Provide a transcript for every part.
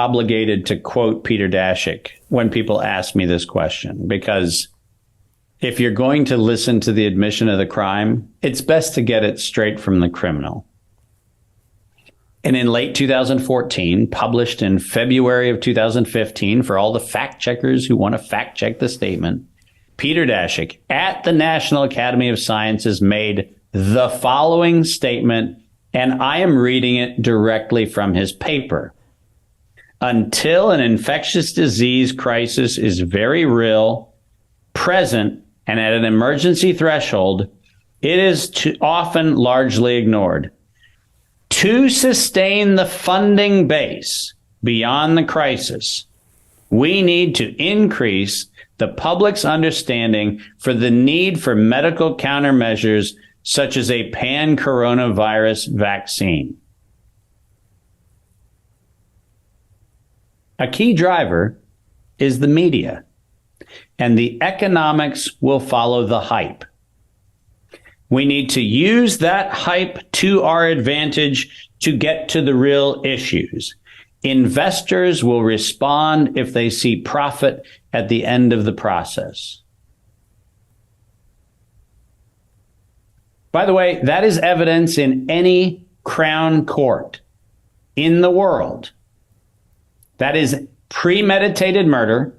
obligated to quote Peter Daszak when people ask me this question, because if you're going to listen to the admission of the crime, it's best to get it straight from the criminal. And in late 2014, published in February of 2015, for all the fact checkers who want to fact check the statement, Peter Daszak at the National Academy of Sciences made the following statement, and I am reading it directly from his paper. Until an infectious disease crisis is very real, present, and at an emergency threshold, it is often largely ignored. To sustain the funding base beyond the crisis, we need to increase the public's understanding for the need for medical countermeasures such as a pan-coronavirus vaccine. A key driver is the media, and the economics will follow the hype. We need to use that hype to our advantage to get to the real issues. Investors will respond if they see profit at the end of the process. By the way, that is evidence in any Crown court in the world. That is premeditated murder.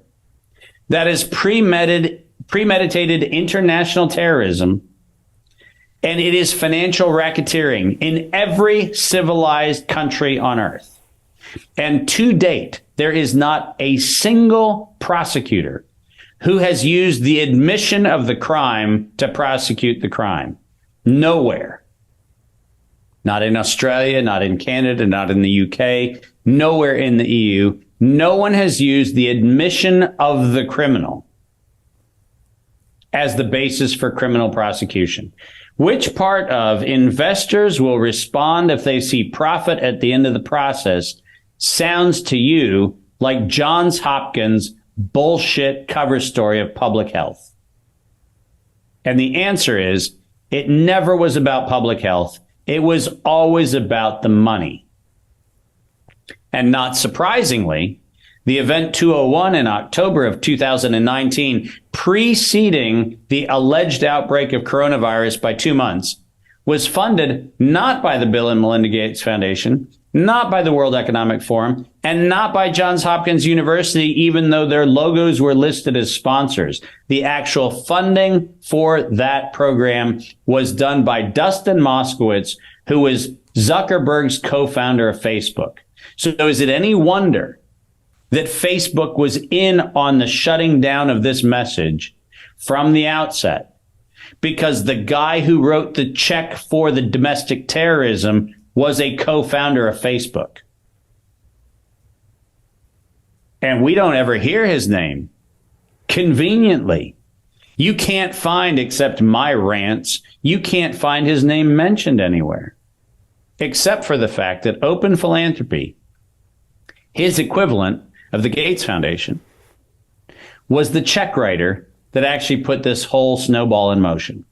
That is premeditated international terrorism. And it is financial racketeering in every civilized country on earth. And to date, there is not a single prosecutor who has used the admission of the crime to prosecute the crime. Nowhere. Not in Australia, not in Canada, not in the UK, nowhere in the EU. No one has used the admission of the criminal as the basis for criminal prosecution. Which part of investors will respond if they see profit at the end of the process sounds to you like Johns Hopkins bullshit cover story of public health? And the answer is, it never was about public health. It was always about the money. And not surprisingly, the Event 201 in October of 2019, preceding the alleged outbreak of coronavirus by 2 months, was funded not by the Bill and Melinda Gates Foundation, not by the World Economic Forum, and not by Johns Hopkins University, even though their logos were listed as sponsors. The actual funding for that program was done by Dustin Moskowitz, who was Zuckerberg's co-founder of Facebook. So is it any wonder that Facebook was in on the shutting down of this message from the outset? Because the guy who wrote the check for the domestic terrorism was a co-founder of Facebook. And we don't ever hear his name. Conveniently. You can't find, except my rants, you can't find his name mentioned anywhere. Except for the fact that Open Philanthropy, his equivalent of the Gates Foundation, was the check writer that actually put this whole snowball in motion.